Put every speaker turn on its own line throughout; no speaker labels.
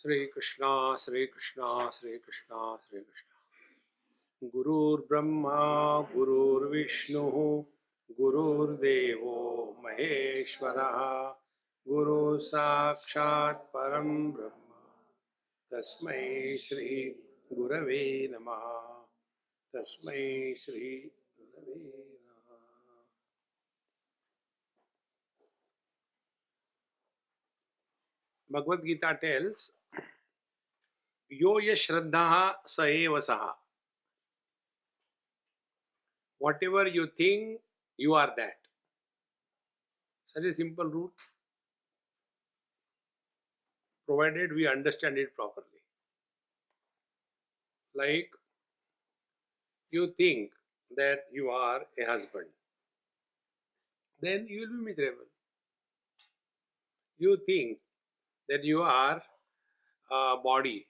Sri Krishna, Sri Krishna, Sri Krishna, Sri Krishna. Gurur Brahma, Gurur Vishnu, Gurur Devo Maheshwara, Guru Sakshat Param Brahma, Tasmai Shri Gurave Namaha, Tasmai Shri Gurave Namaha. Bhagavad Gita tells, Yo Yashraddha Sa Eva Saha. Whatever you think, you are that. Such a simple rule, provided we understand it properly. Like, you think that you are a husband, then you will be miserable. You think that you are a body,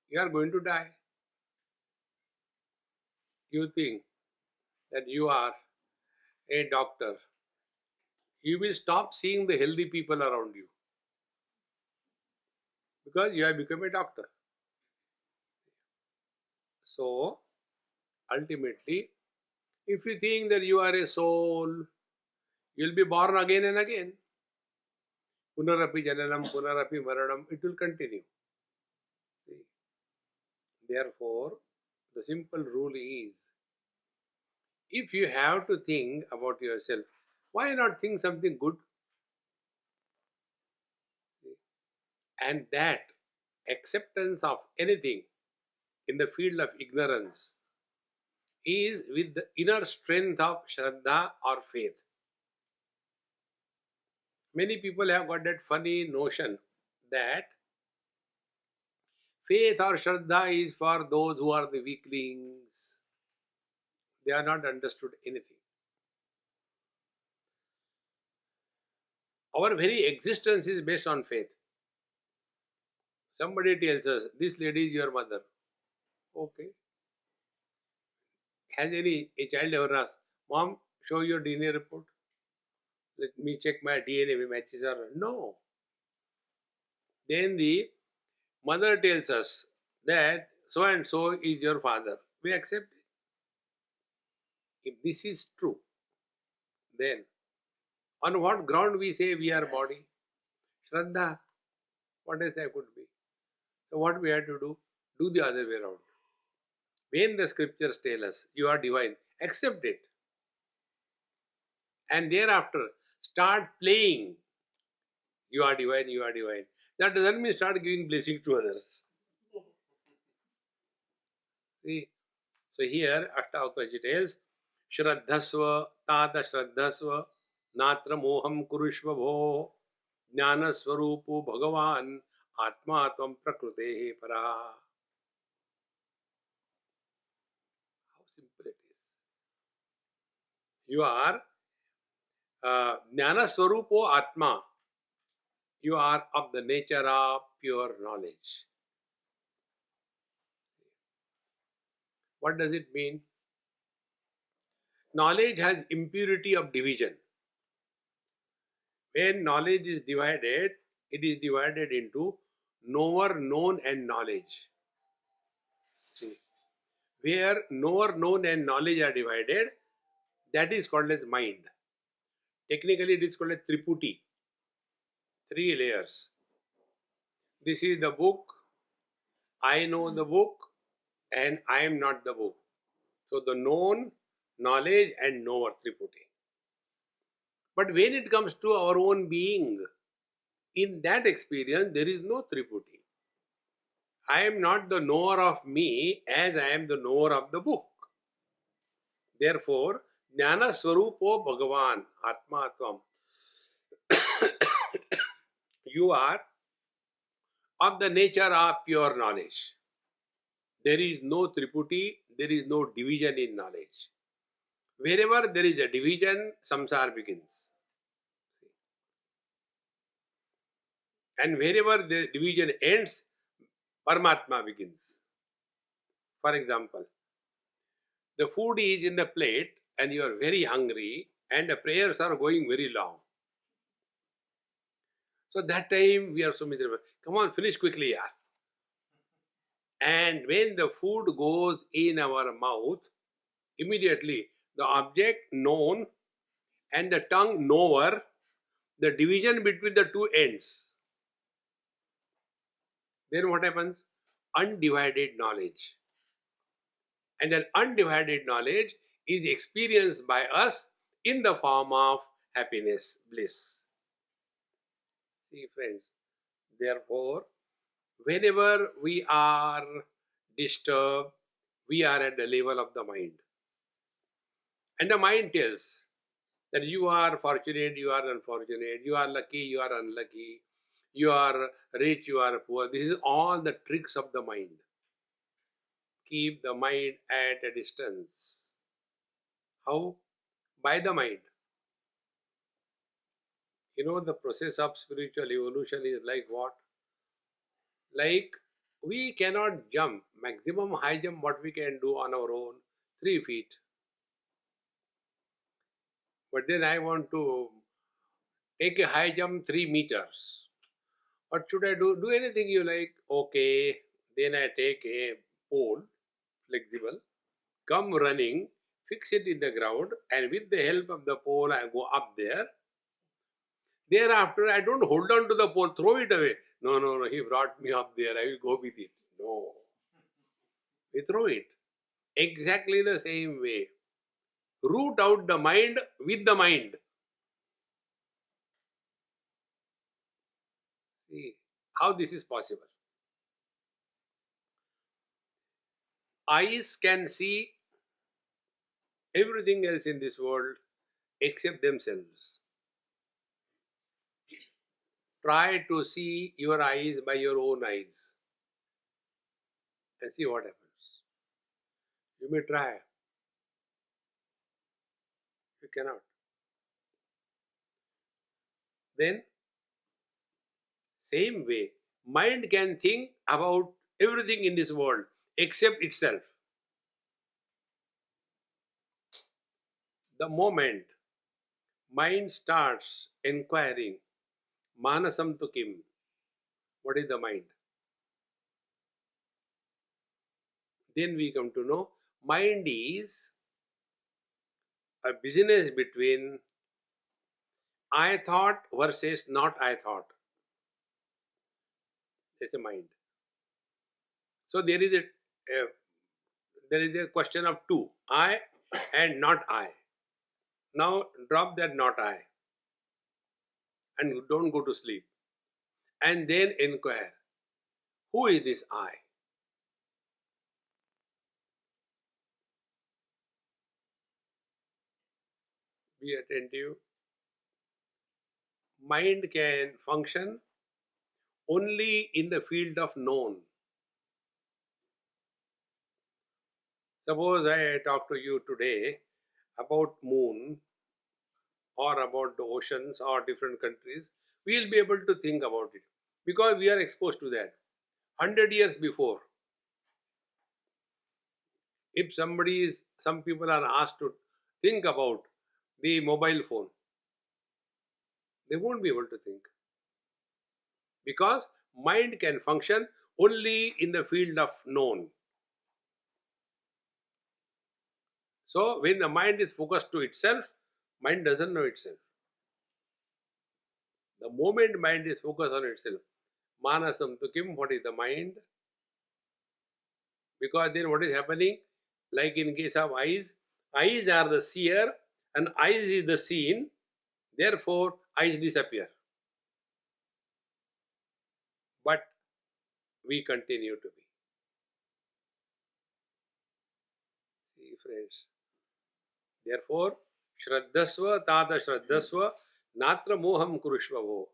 you are going to die. You think that you are a doctor, you will stop seeing the healthy people around you because you have become a doctor. So, ultimately, if you think that you are a soul, you will be born again and again. Punarapi jananam, punarapi maranam, it will continue. See? Therefore, the simple rule is, if you have to think about yourself, why not think something good? See? And that acceptance of anything in the field of ignorance is with the inner strength of Shraddha or faith. Many people have got that funny notion that faith or Shraddha is for those who are the weaklings. They are not understood anything. Our very existence is based on faith. Somebody tells us, this lady is your mother. Okay. Has a child ever asked, Mom, show your DNA report? Let me check my DNA matches or no. Then the mother tells us that so and so is your father. We accept it. If this is true, then on what ground we say we are body? Shraddha. What else I could be? So what we have to do? Do the other way around. When the scriptures tell us you are divine, accept it. And thereafter, start playing. You are divine, you are divine. That doesn't mean start giving blessing to others. See? So here, Ashtavakra tells, Shraddhasva, Tata Shraddhasva, Natra Moham Kurushva Bho, Jnana Swarupu Bhagavan, Atma Tvam Prakrutehe Para. How simple it is. You are Jnana Swarupo Atma. You are of the nature of pure knowledge. What does it mean? Knowledge has impurity of division. When knowledge is divided, it is divided into knower, known and knowledge. See, where knower, known and knowledge are divided, that is called as mind. Technically it is called as Triputi. 3 layers. This is the book, I know the book and I am not the book. So the known, knowledge and knower, Triputi. But when it comes to our own being, in that experience there is no Triputi. I am not the knower of me as I am the knower of the book. Therefore, Jnana Swarupo Bhagavan, Atma Tvam. You are of the nature of pure knowledge. There is no Triputi, there is no division in knowledge. Wherever there is a division, samsara begins. And wherever the division ends, Paramatma begins. For example, the food is in the plate and you are very hungry and the prayers are going very long. So that time we are so miserable. Come on, finish quickly, yaar. And when the food goes in our mouth, immediately the object known and the tongue knower, the division between the two ends. Then what happens? Undivided knowledge. And that undivided knowledge is experienced by us in the form of happiness, bliss. See, friends, therefore, whenever we are disturbed, we are at the level of the mind. And the mind tells that you are fortunate, you are unfortunate, you are lucky, you are unlucky, you are rich, you are poor. This is all the tricks of the mind. Keep the mind at a distance. How? By the mind. You know, the process of spiritual evolution is like what? Like we cannot jump. Maximum high jump, what we can do on our own, 3 feet. But then I want to take a high jump 3 meters. What should I do? Do anything you like. Okay. Then I take a pole, flexible, come running, fix it in the ground, and with the help of the pole, I go up there. Thereafter, I don't hold on to the pole, throw it away. No, no, no, he brought me up there, I will go with it. No. We throw it. Exactly the same way. Root out the mind with the mind. See how this is possible. Eyes can see everything else in this world except themselves. Try to see your eyes by your own eyes and see what happens. You may try. You cannot. Then, same way, mind can think about everything in this world except itself. The moment mind starts inquiring, Manasam tu kim, what is the mind? Then we come to know mind is a business between I thought versus not I thought. That's a mind. So there is a question of two, I and not I. Now drop that not I and don't go to sleep. And then inquire, who is this I? Be attentive. Mind can function only in the field of known. Suppose I talk to you today about moon or about the oceans or different countries, we will be able to think about it because we are exposed to that. 100 years before, if some people are asked to think about the mobile phone, they won't be able to think because mind can function only in the field of known. So when the mind is focused to itself, mind doesn't know itself. The moment mind is focused on itself, manasam tu kim, what is the mind? Because then what is happening? Like in case of eyes, eyes are the seer and eyes is the seen, therefore eyes disappear. But we continue to be. See, friends. Therefore, Shraddhasva Tada Shraddhasva Natra Moham Kurushvavo.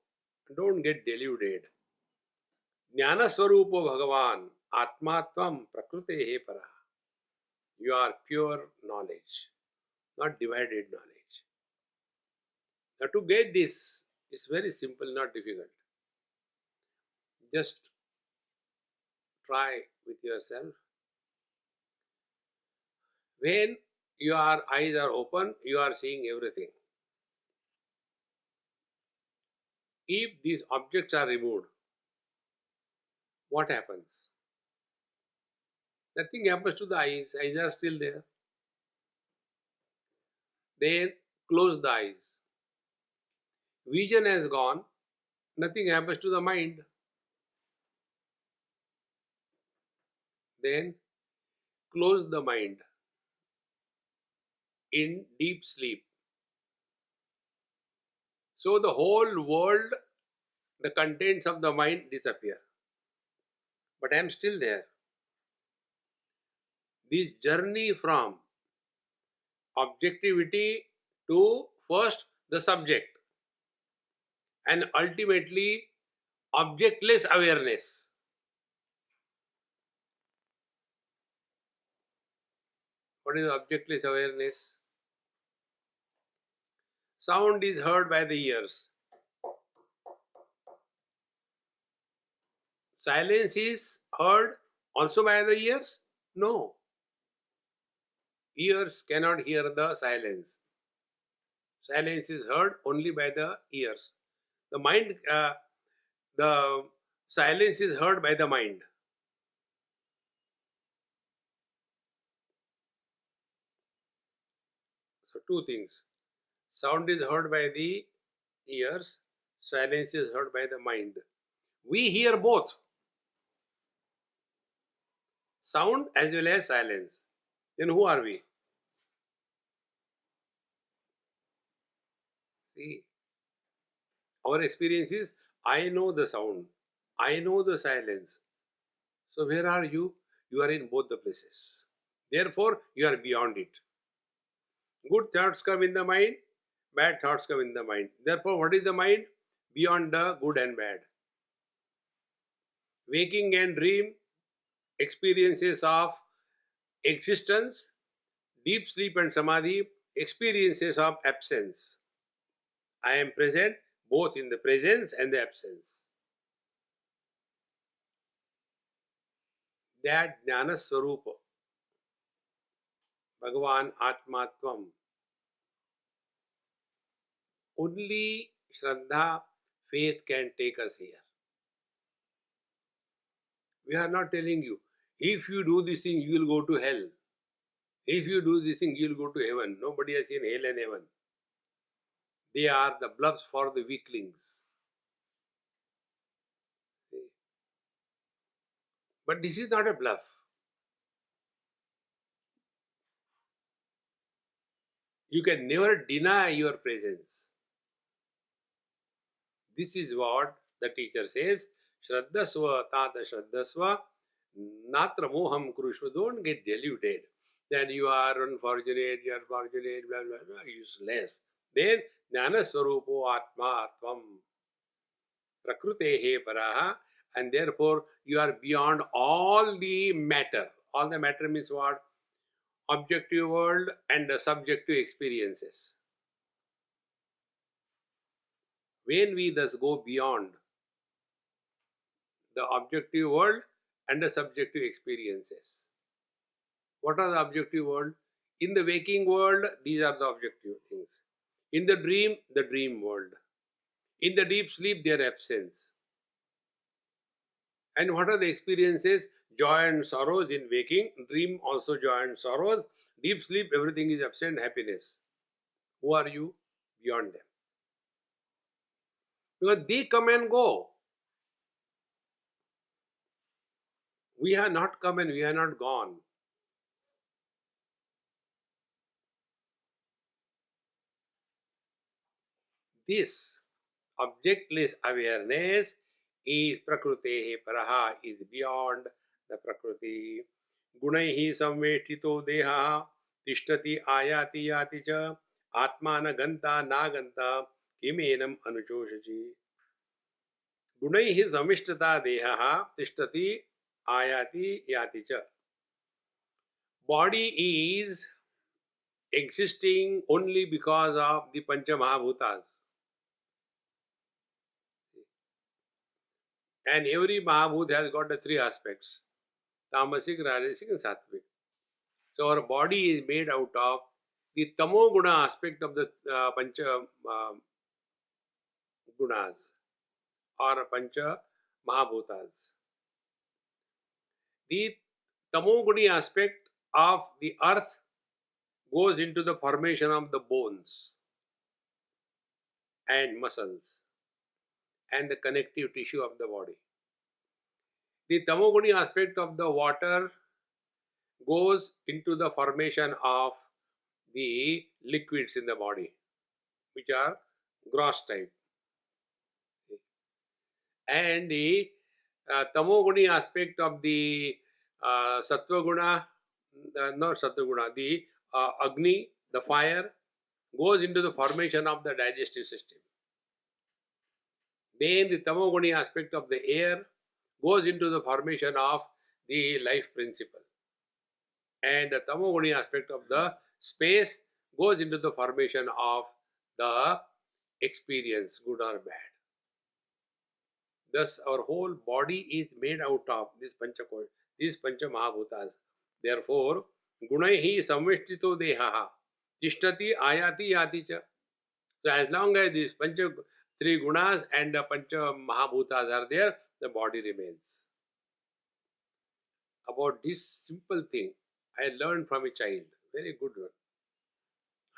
Don't get deluded. Jnana Swarupo Bhagavan Atmatvam Prakrute Para. You are pure knowledge, not divided knowledge. Now to get this is very simple, not difficult. Just try with yourself. When your eyes are open, you are seeing everything. If these objects are removed, what happens? Nothing happens to the eyes. Eyes are still there. Then close the eyes. Vision has gone. Nothing happens to the mind. Then close the mind in deep sleep. So the whole world, the contents of the mind disappear. But I am still there. This journey from objectivity to first the subject and ultimately objectless awareness. What is objectless awareness? Sound is heard by the ears. Silence is heard also by the ears? No. Ears cannot hear the silence. Silence is heard only by the ears. The mind, the silence is heard by the mind. So two things. Sound is heard by the ears, silence is heard by the mind. We hear both. Sound as well as silence. Then who are we? See, our experience is I know the sound, I know the silence. So where are you? You are in both the places. Therefore, you are beyond it. Good thoughts come in the mind, bad thoughts come in the mind. Therefore, what is the mind? Beyond the good and bad. Waking and dream, experiences of existence, deep sleep and samadhi, experiences of absence. I am present both in the presence and the absence. That Jnana Swarupa, Bhagavan Atmatvam, only Shraddha, faith can take us here. We are not telling you, if you do this thing, you will go to hell. If you do this thing, you will go to heaven. Nobody has seen hell and heaven. They are the bluffs for the weaklings. But this is not a bluff. You can never deny your presence. This is what the teacher says. Shraddhasva tata shraddhasva natra moham krushu. Don't get deluded that you are unfortunate, you are fortunate, blah, blah, blah, useless. Then jnana swarupo atma atvam prakrutehe paraha, and therefore you are beyond all the matter. All the matter means what? Objective world and the subjective experiences. When we thus go beyond the objective world and the subjective experiences. What are the objective world? In the waking world, these are the objective things. In the dream world. In the deep sleep, their absence. And what are the experiences? Joy and sorrows in waking, dream also joy and sorrows, deep sleep, everything is absent, happiness. Who are you? Beyond them. Because they come and go. We are not come and we are not gone. This objectless awareness is prakrutehe paraha, is beyond the prakriti. Gunaihi samvetito deha tishtati ayati yati cha atmana ganta naganta kimenam anuchoshachi. Gunaihi samishtata deha tishtati ayati yati cha. Body is existing only because of the Pancha Mahabhutas. And every Mahabhut has got the three aspects: Tamasic, Rajasic and Sattvic. So our body is made out of the Tamo Guna aspect of the Pancha Gunas or Pancha Mahabhutas. The tamoguni aspect of the earth goes into the formation of the bones and muscles and the connective tissue of the body. The tamoguni aspect of the water goes into the formation of the liquids in the body, which are gross type. And the tamoguni aspect of the sattva guna, not sattva guna, the agni, the fire, goes into the formation of the digestive system. Then the tamoguni aspect of the air goes into the formation of the life principle. And the tamoguni aspect of the space goes into the formation of the experience, good or bad. Thus, our whole body is made out of these pancha mahabhutas. Therefore, gunaihi samveshtito dehaha tishtati ayati yati cha. So, as long as these three gunas and the pancha mahabhutas are there, the body remains. About this simple thing, I learned from a child, very good one.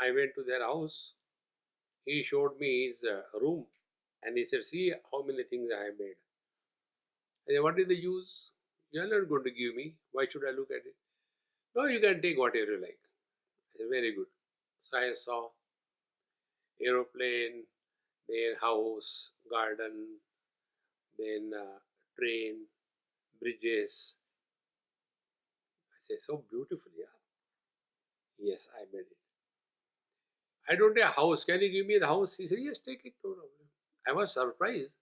I went to their house. He showed me his room and he said, see how many things I have made. I said, what is the use? You are not going to give me. Why should I look at it? No, you can take whatever you like. I said, very good. So I saw aeroplane, then house, garden, then train, bridges. I say, so beautiful, yeah. Yes, I made it. I don't have a house. Can you give me the house? He said, yes, take it. No problem. I was surprised.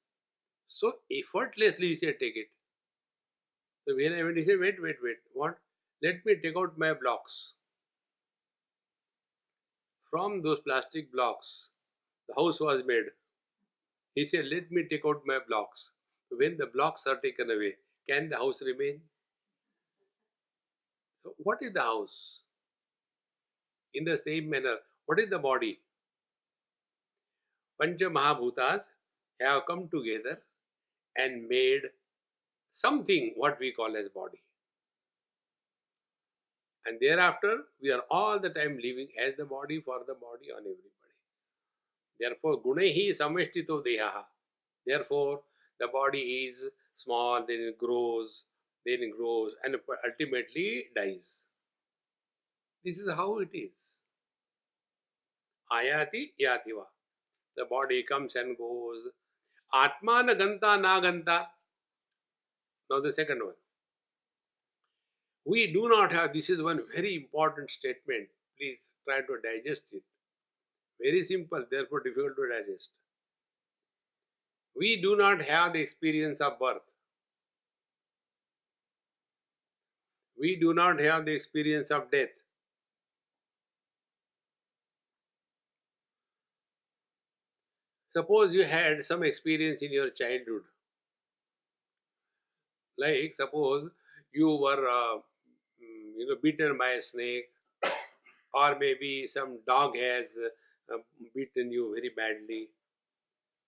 So effortlessly he said, take it. So when I went, he said, wait. What? Let me take out my blocks. From those plastic blocks, the house was made. He said, let me take out my blocks. When the blocks are taken away, can the house remain? So what is the house? In the same manner, what is the body? Pancha Mahabhutas have come together and made something what we call as body. And thereafter, we are all the time living as the body, for the body, on everybody. Therefore, gunehi sameshtito dehaha. Therefore, the body is small, then it grows, and ultimately dies. This is how it is. Ayati yativa. The body comes and goes. Atmana ganta na ganta. Now the second one. We do not have, this is one very important statement. Please try to digest it. Very simple, therefore difficult to digest. We do not have the experience of birth. We do not have the experience of death. Suppose you had some experience in your childhood. Like suppose you were beaten by a snake, or maybe some dog has beaten you very badly,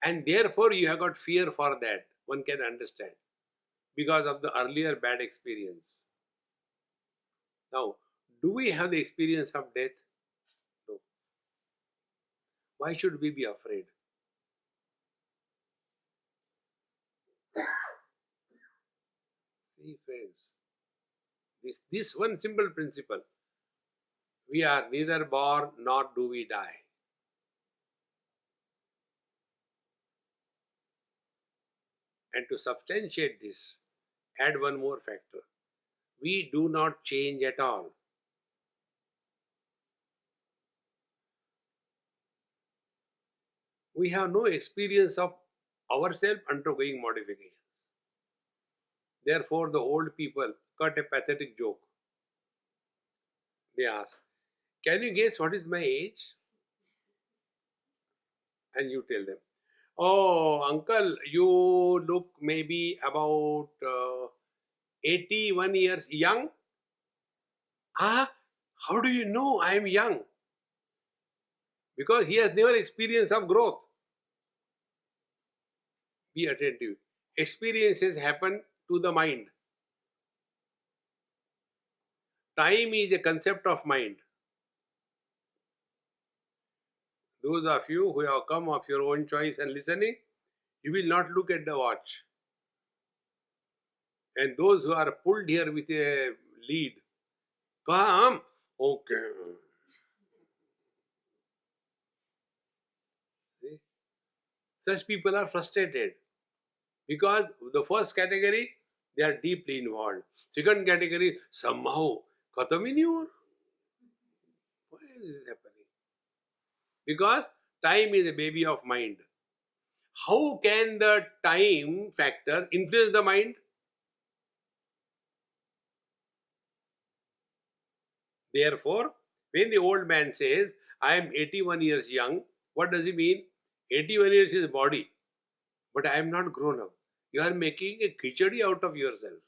and therefore you have got fear for that. One can understand, because of the earlier bad experience. Now, do we have the experience of death? No. Why should we be afraid? See, friends, this one simple principle. We are neither born nor do we die. And to substantiate this, add one more factor. We do not change at all. We have no experience of ourselves undergoing modifications. Therefore, the old people cut a pathetic joke. They ask, can you guess what is my age? And you tell them, oh, uncle, you look maybe about 81 years young. Ah, how do you know I am young? Because he has never experienced of growth. Be attentive. Experiences happen to the mind. time is a concept of mind. Those of you who have come of your own choice and listening, you will not look at the watch. And those who are pulled here with a lead, come, okay. See? Such people are frustrated because the first category, they are deeply involved. Second category, somehow, khatam hi nahi ho raha. Why is this happening? Because time is a baby of mind. How can the time factor influence the mind? Therefore, when the old man says, I am 81 years young, what does he mean? 81 years is body, but I am not grown up. You are making a khichadi out of yourself.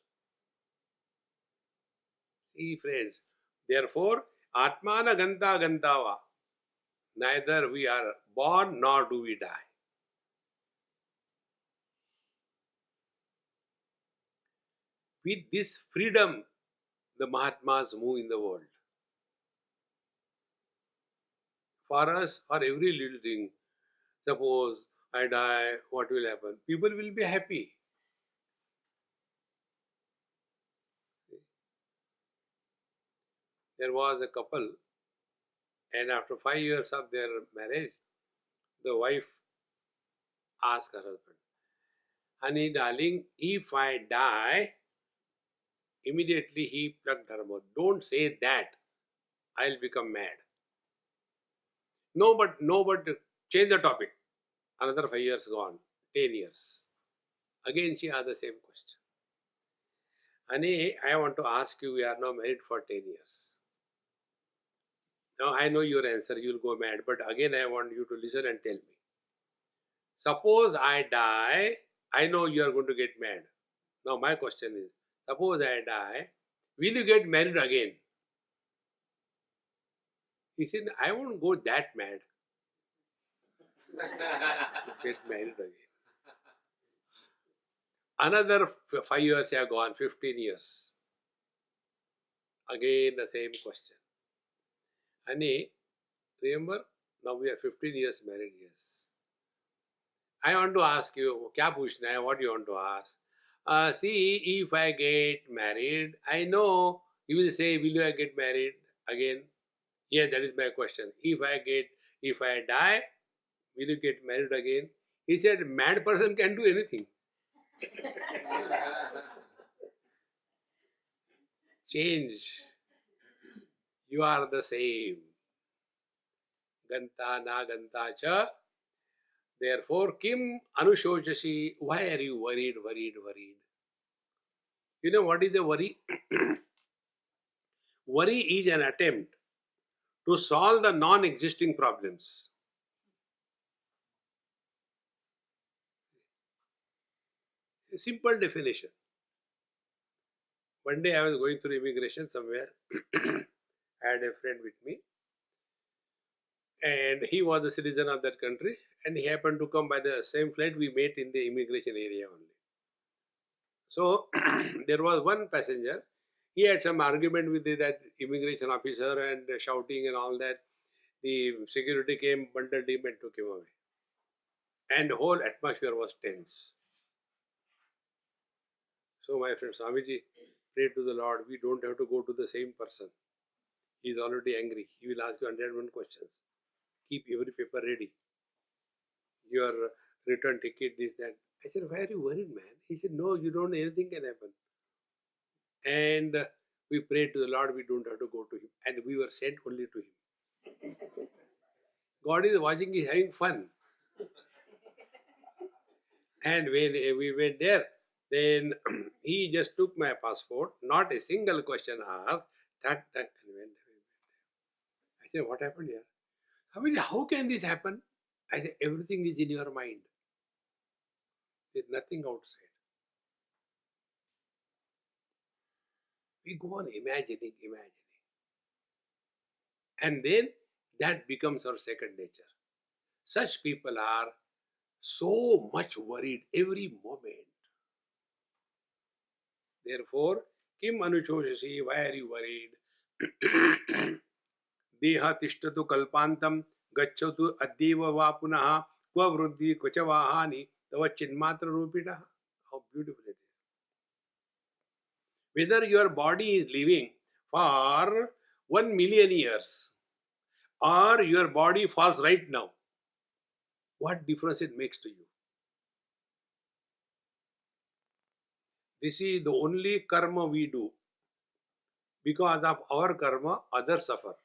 See, friends, therefore, Atmana Ganta Gantava. Neither we are born nor do we die. With this freedom, the Mahatmas move in the world. For us, for every little thing, suppose I die, what will happen? People will be happy. There was a couple, and after 5 years of their marriage, the wife asked her husband, Honey, darling, if I die, immediately he plucked her mouth. Don't say that. I'll become mad. No, but change the topic. Another 5 years gone, 10 years. Again, she asked the same question. Honey, I want to ask you, we are now married for 10 years. Now, I know your answer, you'll go mad, but again, I want you to listen and tell me. Suppose I die, I know you are going to get mad. Now, my question is, suppose I die, will you get married again? He said, I won't go that mad to get married again. Another 5 years have gone, 15 years. Again, the same question. Honey, remember, now we are 15 years married, yes. I want to ask you, kya puchna hai, what do you want to ask? See, if I get married, I know you will say, will I get married again? Yes, that is my question. If I die, will you get married again? He said, mad person can do anything. Change. You are the same. Ganta na ganta cha. Therefore, kim anushochashi. Why are you worried? You know what is the worry? Worry is an attempt to solve the non-existing problems. A simple definition. One day I was going through immigration somewhere. I had a friend with me, and he was a citizen of that country, and he happened to come by the same flight. We met in the immigration area only. So there was one passenger. He had some argument with that immigration officer and shouting and all that. The security came, bundled him and took him away. And the whole atmosphere was tense. So my friend Swamiji prayed to the Lord, we don't have to go to the same person. He is already angry. He will ask you 101 questions. Keep every paper ready. Your return ticket, this, that. I said, why are you worried, man? He said, no, you don't know, anything can happen. And we prayed to the Lord, we don't have to go to him. And we were sent only to him. God is watching, he's having fun. And when we went there, then he just took my passport, not a single question asked, and went away. I said, what happened here? I mean, how can this happen? I said, everything is in your mind. There's nothing outside. We go on imagining. And then that becomes our second nature. Such people are so much worried every moment. Therefore, Kim Anuchoshasi, why are you worried? Deha tishtatu kalpantam gacchatu addeva va punaha kva vruddhi kvacha vahani tava chinmatra rupita. How beautiful it is. Whether your body is living for 1 million years or your body falls right now, what difference it makes to you? This is the only karma we do. Because of our karma, others suffer.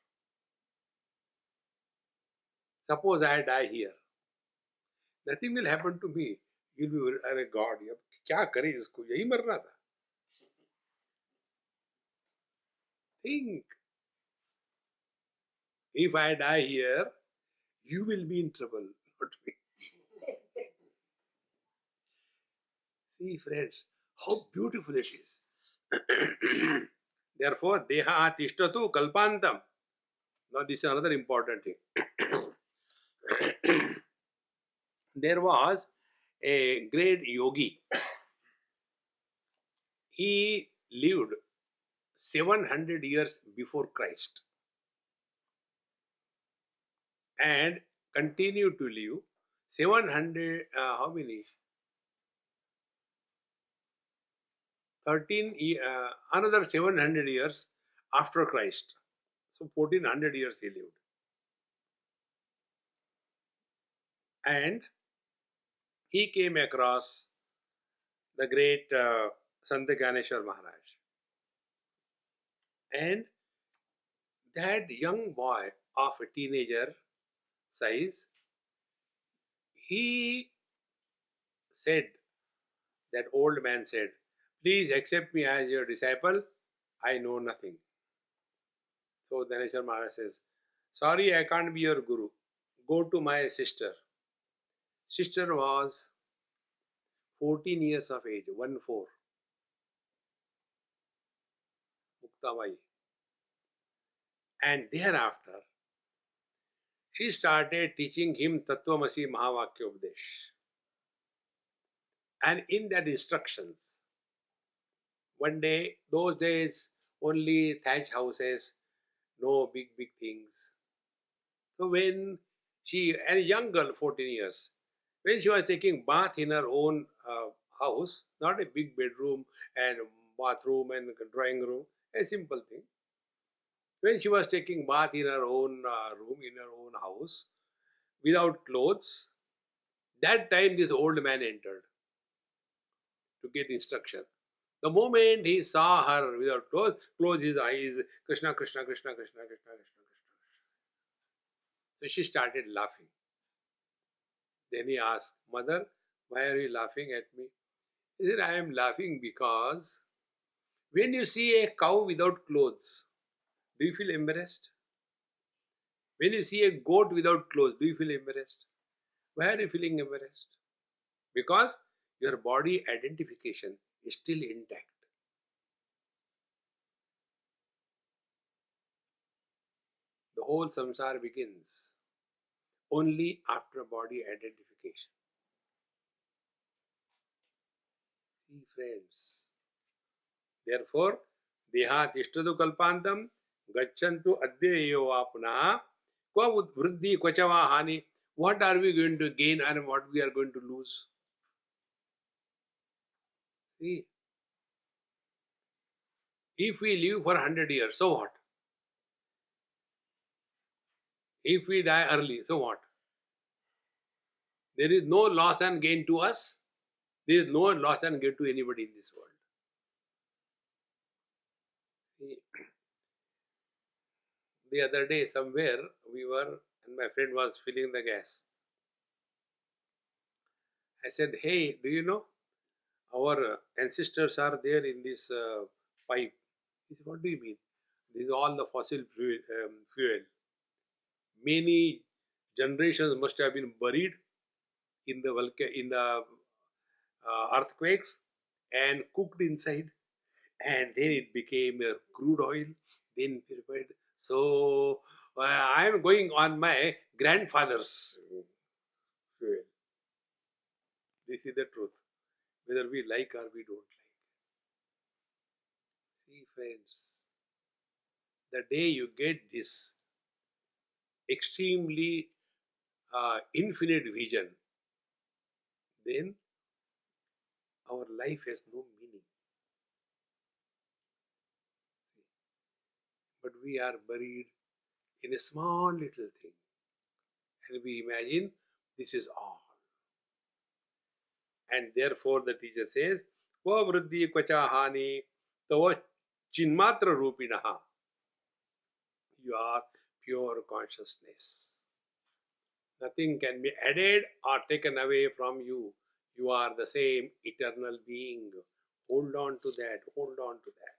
Suppose I die here. Nothing will happen to me. You'll be, अरे God, अब क्या करे इसको, यही मरना था. Think. If I die here, you will be in trouble, not me. See, friends, how beautiful it is. Therefore, deha tishtatu kalpantam. Now, this is another important thing. There was a great yogi. He lived 700 years before Christ and continued to live 700, how many? 13, another 700 years after Christ. So 1400 years he lived. And he came across the great Sant Gyaneshwar Maharaj. And that young boy of a teenager size, he said, that old man said, please accept me as your disciple, I know nothing. So Dhaneshwar Maharaj says, sorry, I can't be your guru. Go to my sister. Sister was 14 years of age, 1-4. Muktabai. And thereafter, she started teaching him Tattvamasi Mahavakya Upadesh. And in that instructions, one day, those days, only thatch houses, no big things. So when she, a young girl, 14 years, when she was taking bath in her own house, not a big bedroom and bathroom and drawing room, a simple thing. When she was taking bath in her own room, in her own house, without clothes, that time this old man entered to get instruction. The moment he saw her without clothes, closed his eyes, Krishna, Krishna, Krishna, Krishna, Krishna, Krishna, Krishna. So she started laughing. Then he asked, Mother, why are you laughing at me? He said, I am laughing because when you see a cow without clothes, do you feel embarrassed? When you see a goat without clothes, do you feel embarrassed? Why are you feeling embarrassed? Because your body identification is still intact. The whole samsara begins only after body identification. See, friends. Therefore, deha tishtadu kalpantam gacchantu adhyayo apuna kwa vruddhi kvachava hani. What are we going to gain and what we are going to lose? See, if we live for 100 years, so what? If we die early, so what? There is no loss and gain to us. There is no loss and gain to anybody in this world. See, the other day, somewhere we were, and my friend was filling the gas. I said, hey, do you know, our ancestors are there in this pipe. He said, what do you mean? This is all the fossil fuel. Many generations must have been buried in the earthquakes and cooked inside, and then it became crude oil, then purified. So I am going on my grandfather's fuel. This is the truth, whether we like or we don't like. See, friends, the day you get this extremely infinite vision, then our life has no meaning. But we are buried in a small little thing. And we imagine this is all. And therefore the teacher says, Kva vriddhi kvacha hani tava chinmatra rupinaha. You are pure consciousness. Nothing can be added or taken away from you. You are the same eternal being. Hold on to that. Hold on to that.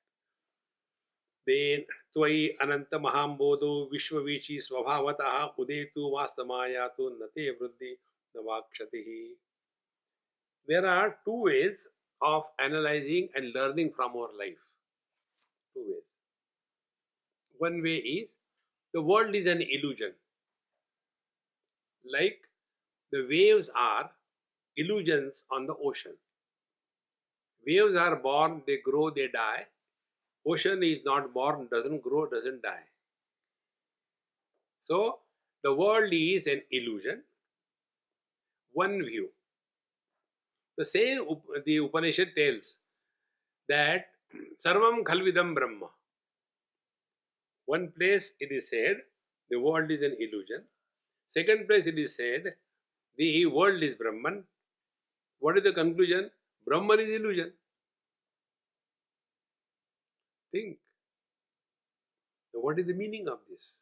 Then Tvai Ananta Mahambodo Vishwavichi Swabhavataha Udetu Vastamayatu Nate Vriddhi Navakshatihi. There are two ways of analyzing and learning from our life. Two ways. One way is the world is an illusion. Like the waves are illusions on the ocean. Waves are born, they grow, they die. Ocean is not born, doesn't grow, doesn't die. So, the world is an illusion. One view. The same the Upanishad tells that Sarvam Khalvidam Brahma. One place it is said the world is an illusion. Second place it is said the world is Brahman. What is the conclusion? Brahman is illusion. Think. So what is the meaning of this?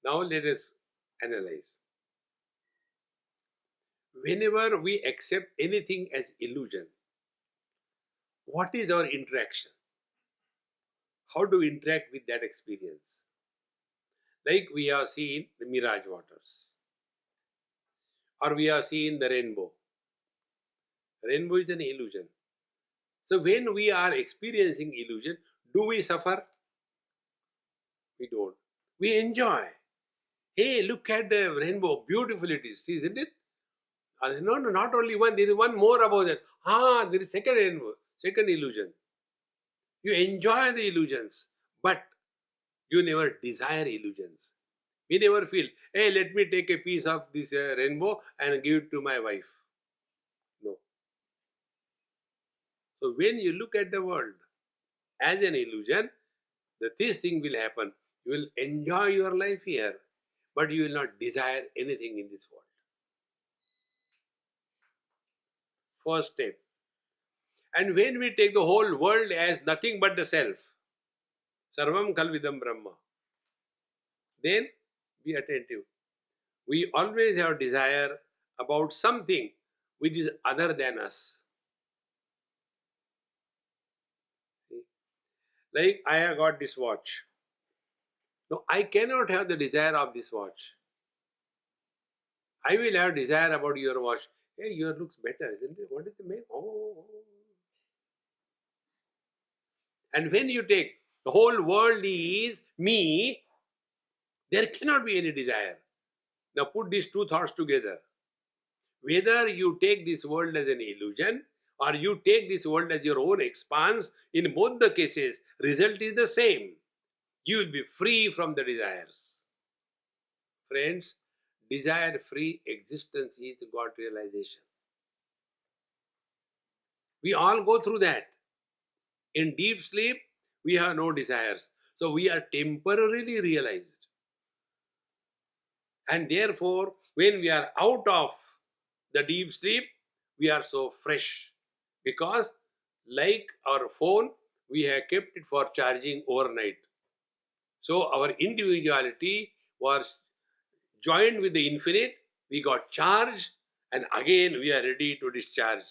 Now let us analyze. Whenever we accept anything as illusion, what is our interaction? How do we interact with that experience? Like we have seen the mirage waters, or we have seen the rainbow. Rainbow is an illusion. So when we are experiencing illusion, do we suffer? We don't. We enjoy. Hey, look at the rainbow, beautiful it is, isn't it? No, not only one, there is one more about that. There is second rainbow, second illusion. You enjoy the illusions, but you never desire illusions. We never feel, hey, let me take a piece of this rainbow and give it to my wife. No. So when you look at the world as an illusion, this thing will happen. You will enjoy your life here, but you will not desire anything in this world. First step. And when we take the whole world as nothing but the self, Sarvam Kalvidam Brahma, then be attentive. We always have desire about something which is other than us. Like I have got this watch. No, I cannot have the desire of this watch. I will have desire about your watch. Hey, yours looks better, isn't it? What is the make? Oh. And when you take the whole world is me, there cannot be any desire. Now put these two thoughts together. Whether you take this world as an illusion or you take this world as your own expanse, in both the cases, result is the same. You will be free from the desires. Friends, desire-free existence is God realization. We all go through that. In deep sleep, we have no desires. So we are temporarily realized. And therefore, when we are out of the deep sleep, we are so fresh. Because like our phone, we have kept it for charging overnight. So our individuality was joined with the infinite, we got charged, and again we are ready to discharge,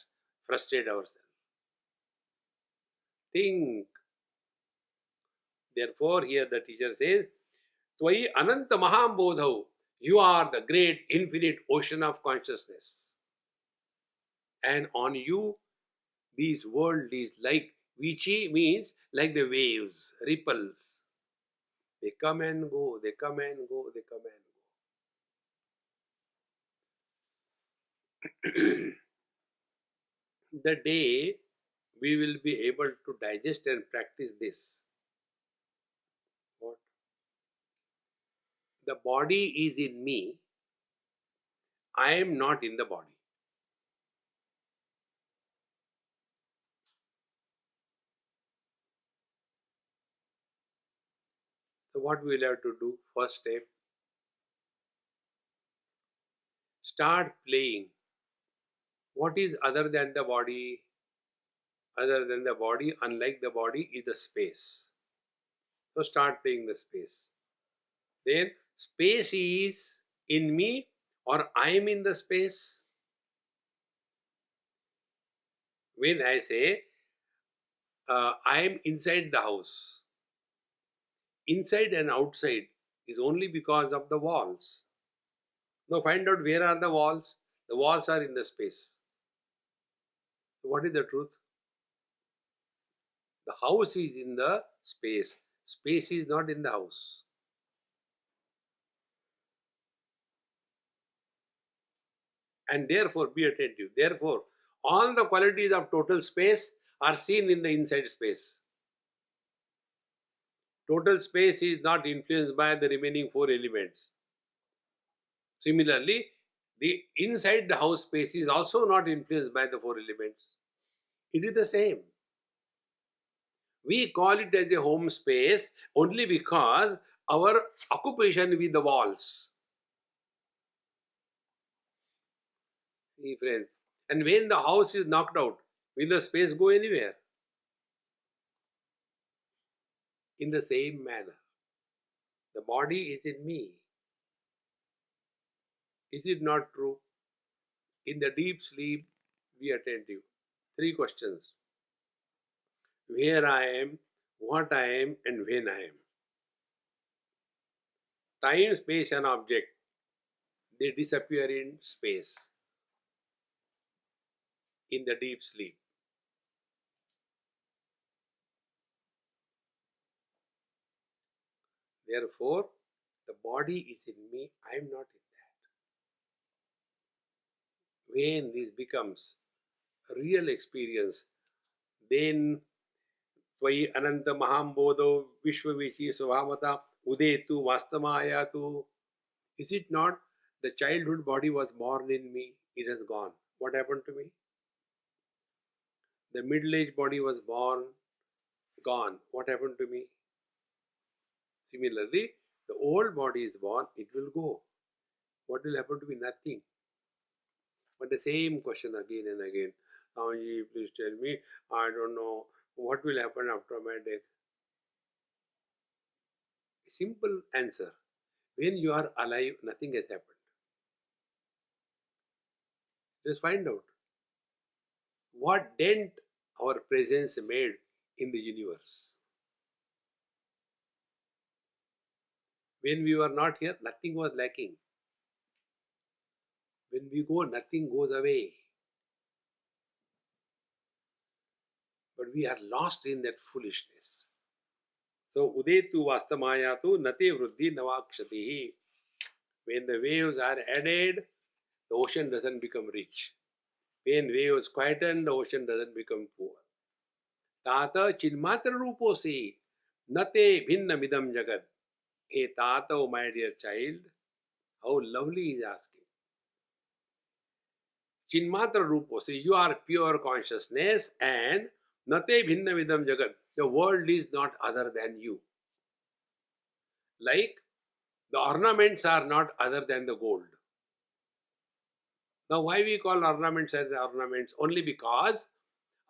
frustrate ourselves. Think. Therefore, here the teacher says, Tvai Ananta Mahambodhau, you are the great infinite ocean of consciousness. And on you, this world is like, Vichi means like the waves, ripples. They come and go, they come and go, they come and go. The day we will be able to digest and practice this. What? The body is in me, I am not in the body. So what we will have to do? First step, start playing. What is other than the body? Other than the body, unlike the body, is the space. So start playing the space. Then space is in me or I am in the space. When I say I am inside the house, inside and outside is only because of the walls. Now find out where are the walls. The walls are in the space. So what is the truth? The house is in the space. Space is not in the house. And therefore, be attentive. Therefore, all the qualities of total space are seen in the inside space. Total space is not influenced by the remaining four elements. Similarly, the inside the house space is also not influenced by the four elements. It is the same. We call it as a home space only because our occupation with the walls. See, friend. And when the house is knocked out, will the space go anywhere? In the same manner, the body is in me. Is it not true? In the deep sleep, be attentive. Three questions. Where I am, what I am, and when I am. Time, space, and object, they disappear in space in the deep sleep. Therefore, the body is in me, I am not in that. When this becomes a real experience, then Tvai Ananta Mahambodo Vishwavichi Svamata Udetu Vastamayatu. Is it not? The childhood body was born in me, it has gone. What happened to me? The middle-aged body was born, gone. What happened to me? Similarly, the old body is born, it will go. What will happen to me? Nothing. But the same question again and again. Swamiji, please tell me, I don't know what will happen after my death. Simple answer. When you are alive, nothing has happened. Just find out what dent our presence made in the universe. When we were not here, nothing was lacking. When we go, nothing goes away. But we are lost in that foolishness. So, Udetu Vastamayatu Nate Vruddhi Navakshatihi. When the waves are added, the ocean doesn't become rich. When waves quieten, the ocean doesn't become poor. Tata Chinmatra Ruposi Nate Bhinna Midam Jagat. Hey Tata, oh my dear child, how lovely he is asking. Chinmatra Ruposi, you are pure consciousness and Nate Bhinna Midam Jagat. The world is not other than you. Like the ornaments are not other than the gold. Now, why we call ornaments as ornaments? Only because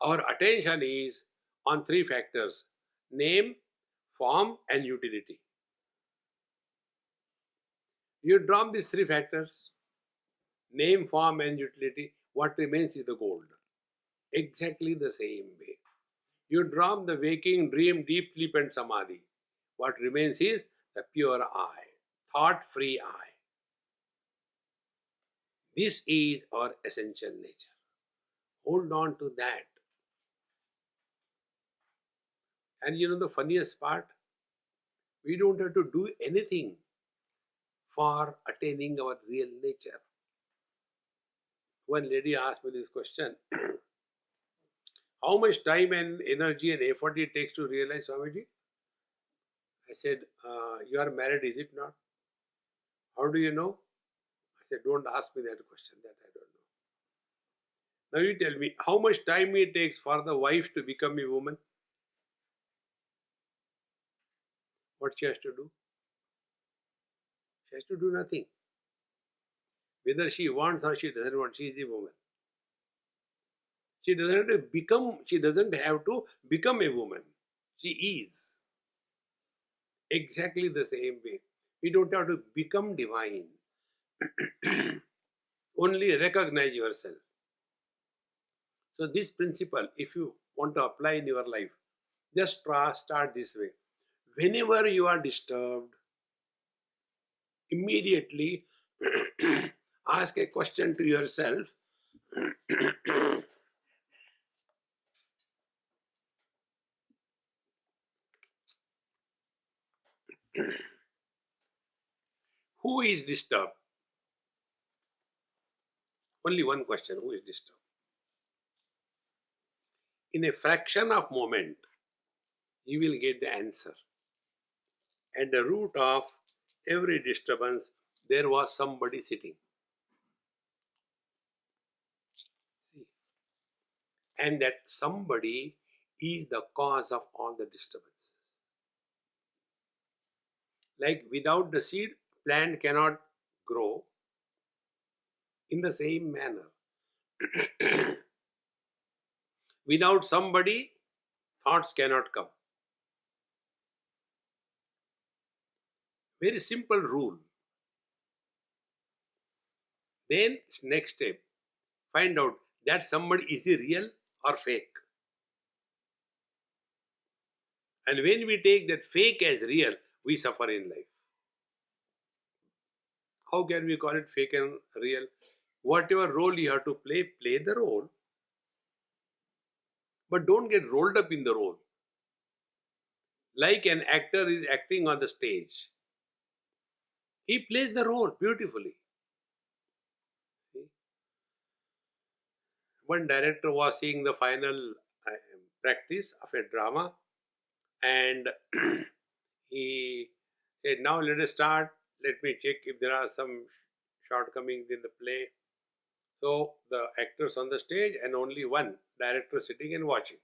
our attention is on three factors: name, form, and utility. You drop these three factors, name, form, and utility, what remains is the gold. Exactly the same way. You drop the waking, dream, deep sleep, and samadhi. What remains is the pure I, thought-free I. This is our essential nature. Hold on to that. And you know the funniest part? We don't have to do anything for attaining our real nature. One lady asked me this question. how much time and energy and effort it takes to realize, Swamiji? I said, you are married, is it not? How do you know? I said, don't ask me that question, that I don't know. Now you tell me, how much time it takes for the wife to become a woman? What she has to do? She has to do nothing. Whether she wants or she doesn't want, she is a woman. She doesn't have to become a woman. She is. Exactly the same way. We don't have to become divine. Only recognize yourself. So this principle, if you want to apply in your life, just start this way. Whenever you are disturbed, immediately ask a question to yourself. Who is disturbed? Only one question, who is disturbed? In a fraction of moment, you will get the answer. At the root of every disturbance, there was somebody sitting. See? And that somebody is the cause of all the disturbances. Like without the seed, plant cannot grow. In the same manner, without somebody, thoughts cannot come. Very simple rule. Then next step, find out that somebody is he real or fake. And when we take that fake as real, we suffer in life. How can we call it fake and real? Whatever role you have to play, play the role. But don't get rolled up in the role. Like an actor is acting on the stage. He plays the role beautifully. See? One director was seeing the final practice of a drama, and he said, now let us start. Let me check if there are some shortcomings in the play. So the actors on the stage and only one director sitting and watching.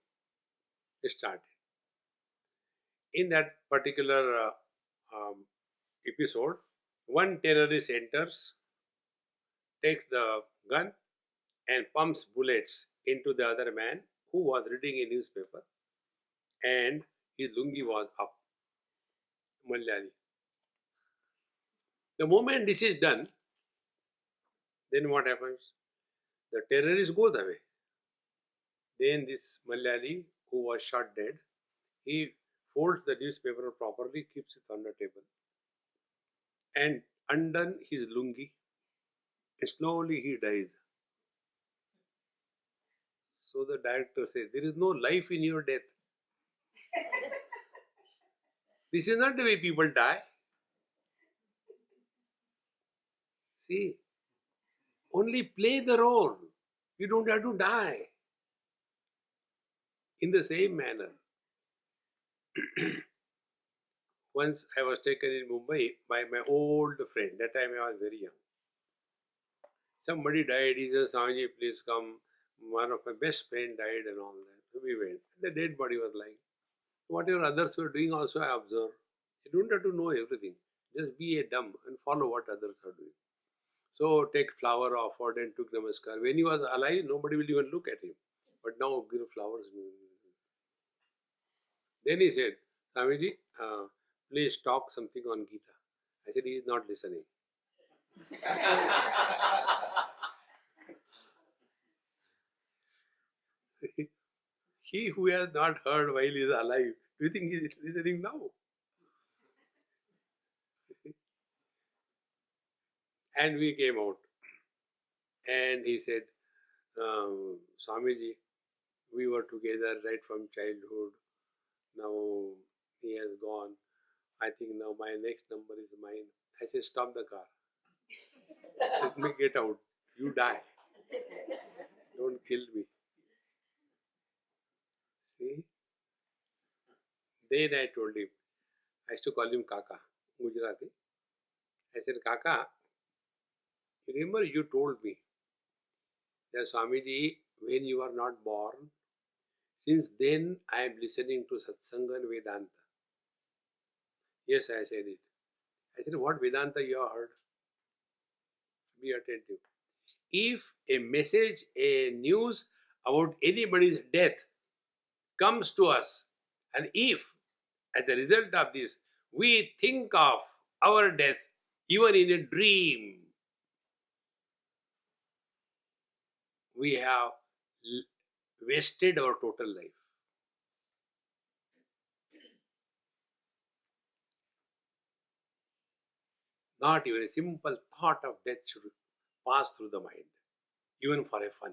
It started. In that particular episode, one terrorist enters, takes the gun and pumps bullets into the other man who was reading a newspaper, and his lungi was up. Malayali. The moment this is done, then what happens? The terrorist goes away. Then this Malayali, who was shot dead, he folds the newspaper properly, keeps it on the table, and undone his lungi, and slowly he dies. So the director says, there is no life in your death. This is not the way people die. See, only play the role. You don't have to die. In the same manner, once I was taken in Mumbai by my old friend. That time I was very young. Somebody died. He said, Swamiji, please come. One of my best friend died and all that. So we went. The dead body was lying. Whatever others were doing also I observed. You don't have to know everything. Just be a dumb and follow what others are doing. So take flower offered and took namaskar. When he was alive, nobody will even look at him. But now give flowers. Then he said, Swamiji, please talk something on Gita. I said, he is not listening. He who has not heard while he is alive, do you think he is listening now? And we came out. And he said, Swamiji, we were together right from childhood. Now he has gone. I think now my next number is mine. I said, stop the car. Let me get out. You die. Don't kill me. See? Then I told him, I used to call him Kaka, Gujarati. I said, Kaka, remember you told me that Swamiji, when you are not born, since then I am listening to Satsanga and Vedanta. Yes, I said it. I said, what Vedanta you have heard? Be attentive. If a message, a news about anybody's death comes to us, and if as a result of this we think of our death even in a dream, we have wasted our total life. Not even a simple thought of death should pass through the mind, even for a fun.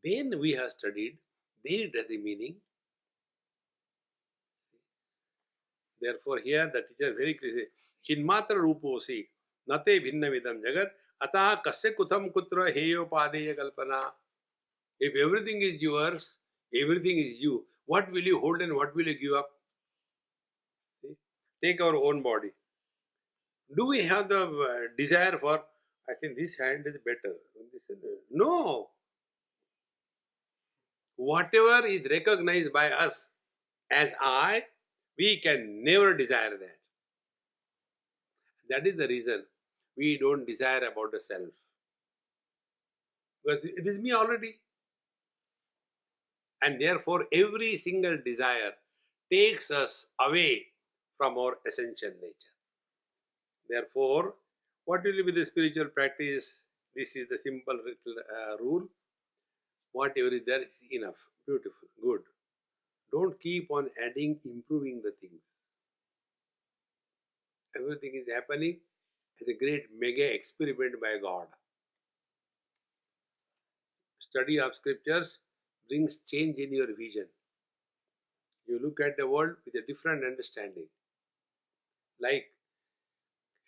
Then we have studied, then it has a meaning. Therefore, here the teacher very clearly says, Chinmatra Ruposi, Nate Bhinna Vidam Jagat, Ata Kasya Kutham Kutra Heyo Padeya Kalpana. If everything is yours, everything is you, what will you hold and what will you give up? See? Take our own body. Do we have the desire for, I think this hand is better? No. Whatever is recognized by us as I, we can never desire that. That is the reason we don't desire about the self. Because it is me already. And therefore, every single desire takes us away from our essential nature. Therefore, what will be the spiritual practice? This is the simple rule. Whatever is there is enough. Beautiful. Good. Don't keep on adding, improving the things. Everything is happening as a great mega experiment by God. Study of scriptures brings change in your vision. You look at the world with a different understanding. Like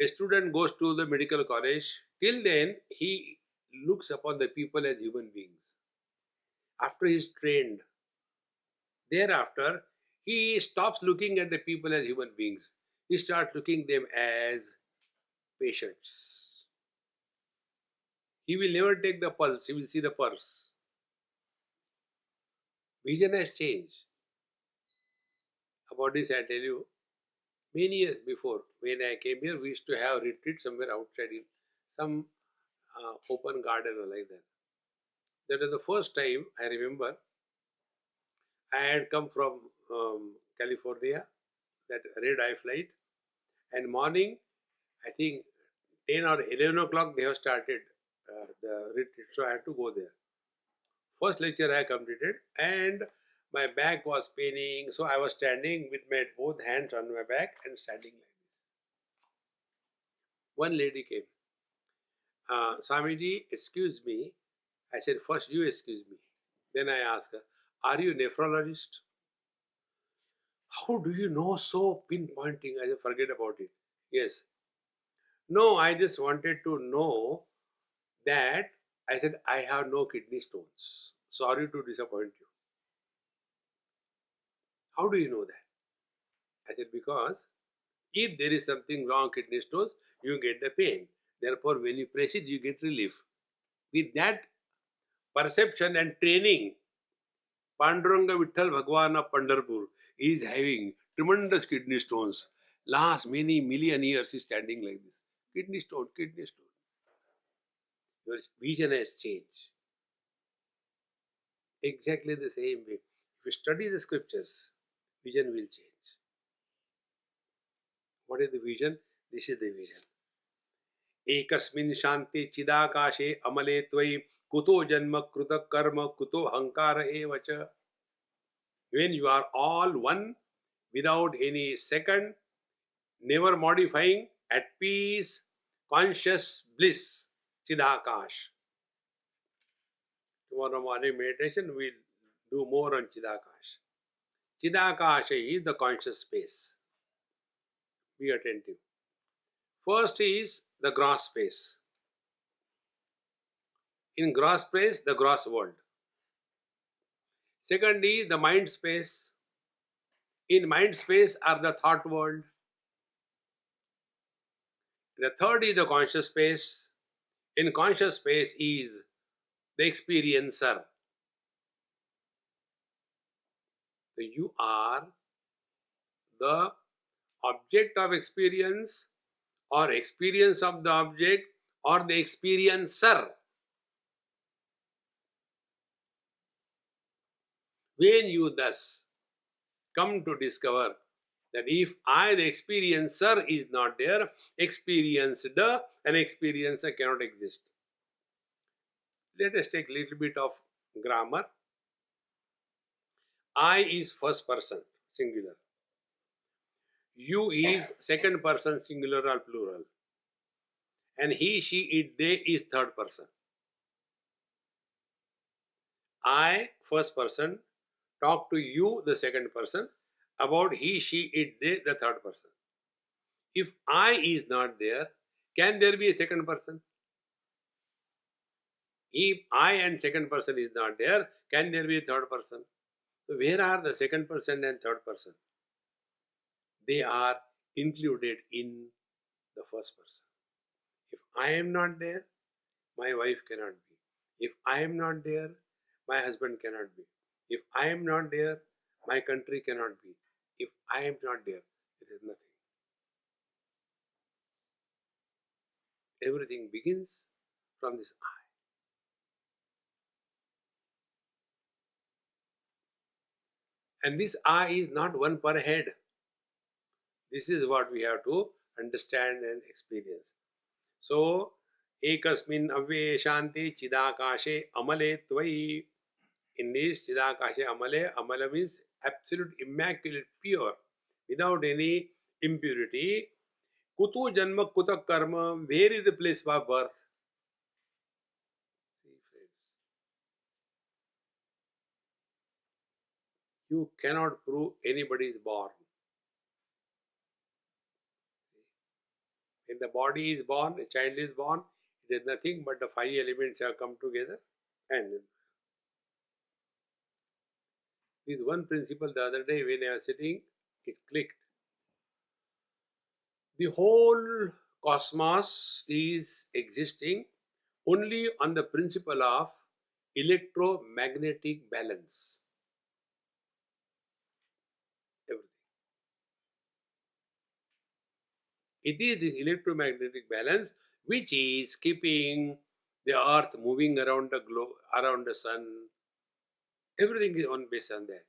a student goes to the medical college, till then he looks upon the people as human beings. After he is trained, thereafter he stops looking at the people as human beings. He starts looking them as patients. He will never take the pulse, he will see the purse. Vision has changed. About this I tell you, many years before, when I came here, we used to have retreat somewhere outside in some open garden or like that. That was the first time I remember. I had come from California, that red eye flight, and morning, I think 10 or 11 o'clock they have started the retreat, so I had to go there. First lecture I completed, and my back was paining, so I was standing with my both hands on my back and standing like this. One lady came. Swamiji, excuse me. I said, first you excuse me. Then I asked her, are you a nephrologist? How do you know so pinpointing? I said, forget about it. Yes. No, I just wanted to know that. I said, I have no kidney stones. Sorry to disappoint you. How do you know that? I said, because if there is something wrong, kidney stones, you get the pain. Therefore, when you press it, you get relief. With that perception and training, Panduranga Vitthal Bhagwan of Pandharpur is having tremendous kidney stones. Last many million years he is standing like this. Kidney stone, kidney stone. Your vision has changed. Exactly the same way. If you study the scriptures, vision will change. What is the vision? This is the vision. Ekasmin shanti chidakashe amale tvai kuto janma kruta karma kuto hankara evacha. When you are all one, without any second, never modifying, at peace, conscious bliss, Chidakash. Tomorrow morning meditation, we'll do more on Chidakash. Chidakash is the conscious space. Be attentive. First is the gross space. In gross space, the gross world. Second is the mind space. In mind space are the thought world. The third is the conscious space. In conscious space is the experiencer. So you are the object of experience, or experience of the object, or the experiencer. When you thus come to discover that if I, the experiencer, is not there, experienced and experiencer cannot exist. Let us take a little bit of grammar. I is first person, singular. You is second person, singular or plural. And he, she, it, they is third person. I, first person, talk to you, the second person, about he, she, it, they, the third person. If I is not there, can there be a second person? If I and second person is not there, can there be a third person? So where are the second person and third person? They are included in the first person. If I am not there, my wife cannot be. If I am not there, my husband cannot be. If I am not there, my country cannot be. If I am not there, there is nothing. Everything begins from this I. And this I is not one per head. This is what we have to understand and experience. So, ekasmin avye shanti chidakashe amale tvai. In this chidakashe amale, amala means absolute, immaculate, pure, without any impurity. Kutu janma kuta karma, where is the place of birth? See, friends, you cannot prove anybody is born. When the body is born, a child is born, it is nothing but the five elements have come together. And this one principle the other day when I was sitting, it clicked. The whole cosmos is existing only on the principle of electromagnetic balance. Everything. It is this electromagnetic balance which is keeping the earth moving around the globe, around the sun. Everything is on based on that.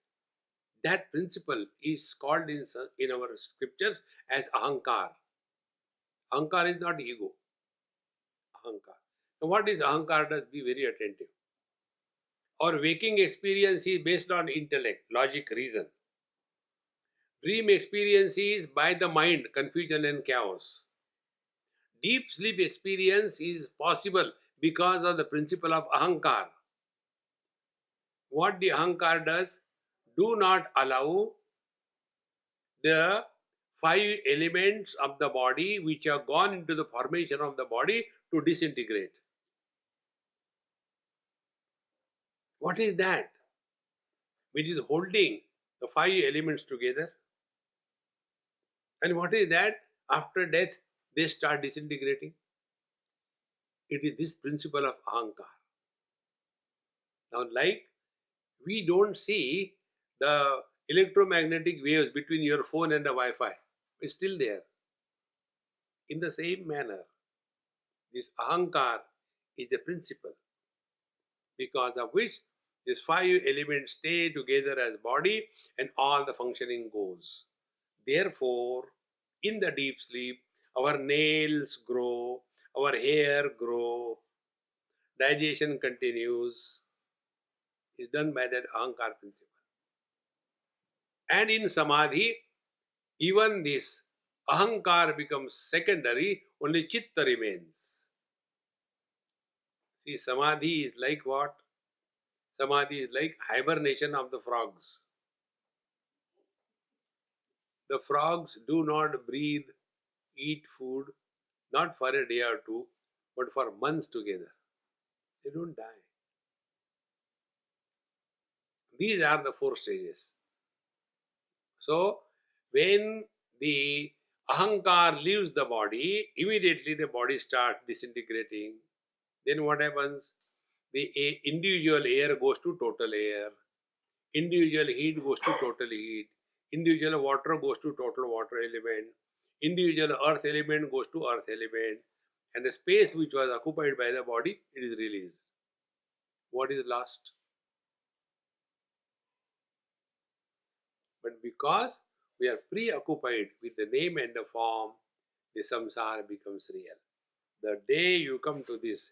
That principle is called in our scriptures as ahankar. Ahankar is not ego. Ahankar. So what is ahankar does? Be very attentive. Our waking experience is based on intellect, logic, reason. Dream experience is by the mind, confusion and chaos. Deep sleep experience is possible because of the principle of ahankar. What the ahankar does? Do not allow the five elements of the body which have gone into the formation of the body to disintegrate. What is that? Which is holding the five elements together. And what is that? After death, they start disintegrating. It is this principle of ahankar. Now, like we don't see the electromagnetic waves between your phone and the Wi-Fi. It's still there. In the same manner, this ahankar is the principle because of which these five elements stay together as body and all the functioning goes. Therefore, in the deep sleep, our nails grow, our hair grow, digestion continues, is done by that ahankar principle. And in samadhi, even this ahankar becomes secondary, only chitta remains. See, samadhi is like what? Samadhi is like hibernation of the frogs. The frogs do not breathe, eat food, not for a day or two, but for months together. They don't die. These are the 4 stages. So, when the ahankar leaves the body, immediately the body starts disintegrating. Then what happens? The individual air goes to total air. Individual heat goes to total heat. Individual water goes to total water element. Individual earth element goes to earth element. And the space which was occupied by the body, it is released. What is lost? But because we are preoccupied with the name and the form, the samsara becomes real. The day you come to this,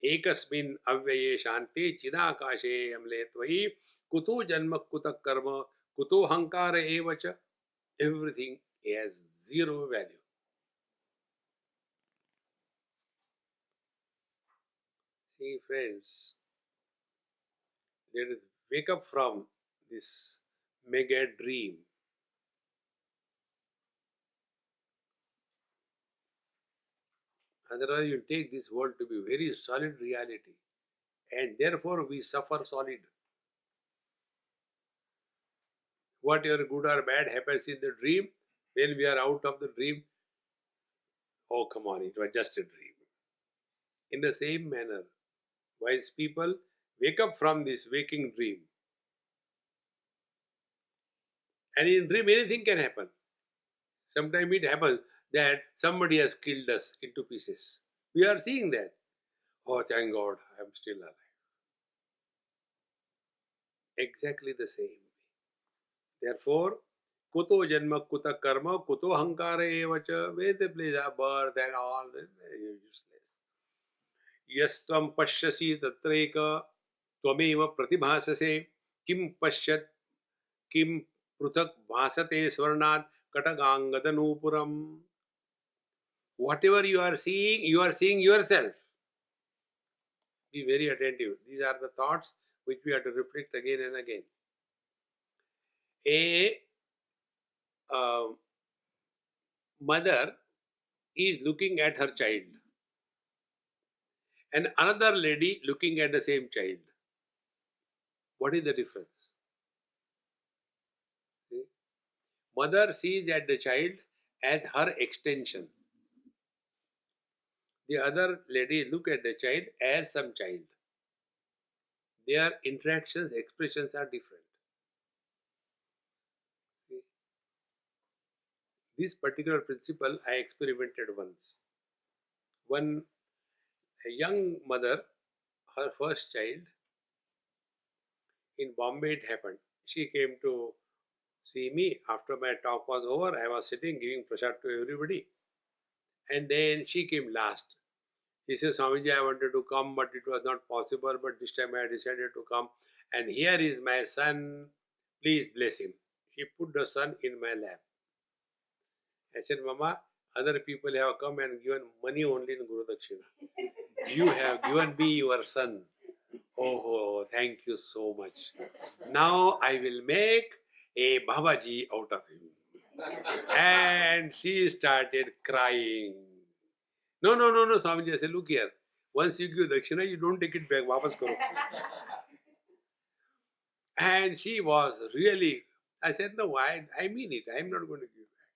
ekasmin avyaye shanti chidakashe amle tvahi kuto janma kutak karma kuto hankara evacha, everything has zero value. See, friends, let us wake up from this mega dream. Otherwise, you take this world to be very solid reality, and therefore we suffer solid. Whatever good or bad happens in the dream, when we are out of the dream, oh come on, it was just a dream. In the same manner, wise people wake up from this waking dream. And in dream, anything can happen. Sometimes it happens that somebody has killed us into pieces. We are seeing that. Oh, thank God, I am still alive. Exactly the same. Therefore, kuto janma kuta karma kuto hankara evacha, where the place of birth and all that is useless. Yastvam pashyasi tatreka tvameva pratibhasase kim pashyat kim pruthak bhasate swarnad katagangadanoopuram. Whatever you are seeing yourself. Be very attentive. These are the thoughts which we have to reflect again and again. A mother is looking at her child, and another lady looking at the same child. What is the difference? See? Mother sees at the child as her extension. The other lady look at the child as some child. Their interactions, expressions are different. See? This particular principle I experimented once. A young mother, her first child, in Bombay it happened. She came to see me after my talk was over. I was sitting giving prasad to everybody. And then she came last. He says, Swamiji, I wanted to come, but it was not possible. But this time I decided to come. And here is my son. Please bless him. She put the son in my lap. I said, Mama, other people have come and given money only in Guru Dakshina. You have given me your son. Oh, thank you so much. Now I will make a Babaji out of him. And she started crying. No, Swamiji. I said, look here. Once you give Dakshina, you don't take it back. Vapas karo. And she was really, I said, no, I mean it. I am not going to give back.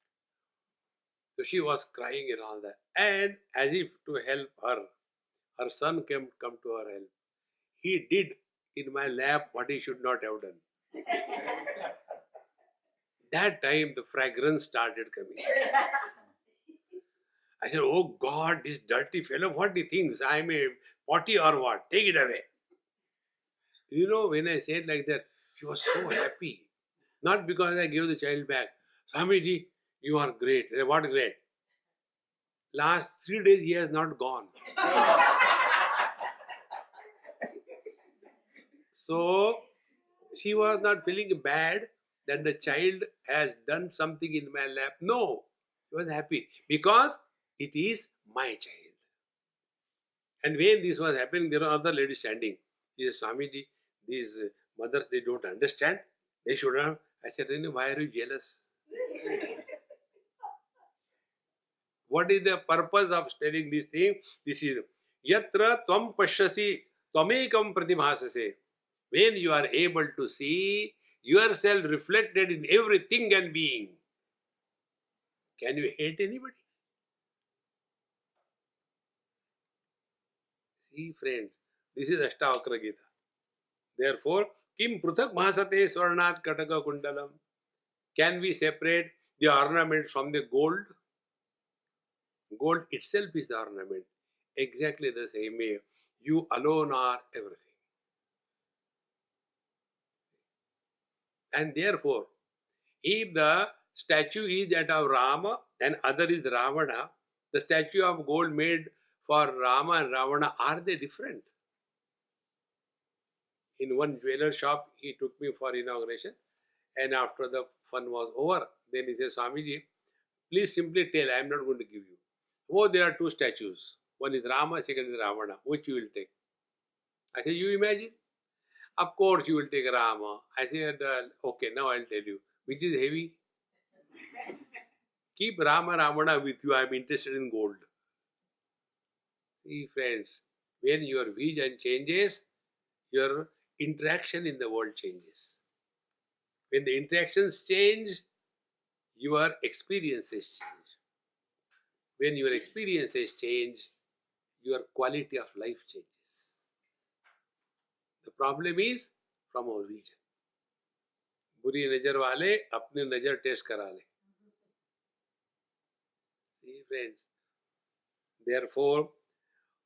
So she was crying and all that. And as if to help her son come to her help. He did in my lap what he should not have done. That time the fragrance started coming. I said, oh God, this dirty fellow, what he thinks? I am a potty or what? Take it away. You know, when I said like that, he was so happy. Not because I gave the child back. Swamiji, you are great. I said, what great? Last 3 days he has not gone. So, she was not feeling bad that the child has done something in my lap. No, she was happy because it is my child. And when this was happening, there were other ladies standing. He said, Swamiji, these mothers, they don't understand. They should have. I said, why are you jealous? What is the purpose of telling this thing? This is Yatra Tvam Pashyasi Tvamekam pratibhasase. When you are able to see yourself reflected in everything and being, can you hate anybody? See, friends, this is Ashtavakra Gita. Therefore, kim pruthak bhasate swarnat kataka kundalam. Can we separate the ornament from the gold? Gold itself is the ornament. Exactly the same way. You alone are everything. And therefore, if the statue is that of Rama and other is Ravana, the statue of gold made for Rama and Ravana, are they different? In one jeweler shop, he took me for inauguration, and after the fun was over, then he said, Swamiji, please simply tell, I am not going to give you. Oh, there are two statues. One is Rama, second is Ravana. Which you will take? I said, you imagine? Of course you will take Rama. I said, okay, now I'll tell you. Which is heavy? Keep Rama Ravana with you. I am interested in gold. See, friends, when your vision changes, your interaction in the world changes. When the interactions change, your experiences change. When your experiences change, your quality of life changes. The problem is from our vision. बुरी नजर वाले अपनी नजर test करा ले. See, friends, therefore,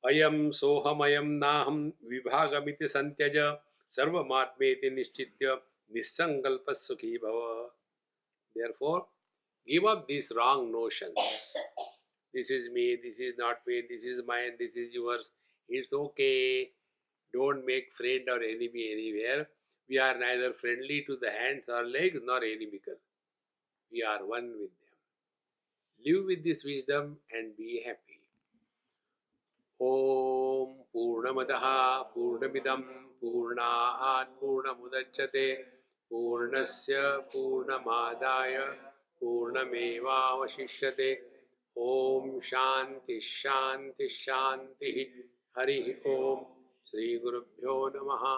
ayam sohamayam naham vibhagamiti santyaja sarvamatmeti nishchitya nisankalpa sukhi bhava. Therefore, give up these wrong notions. This is me, this is not me, this is mine, this is yours. It's okay. Don't make friend or enemy anywhere. We are neither friendly to the hands or legs nor inimical. We are one with them. Live with this wisdom and be happy. Om Purnamadaha Purnamidam Purnaat Purnamudachyate Purnasya Purnamadaya Purnamevavashishyate. Om Shanti Shanti Shanti. Hari Om. Shri Gurubhyo Namaha.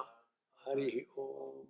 Hari Om.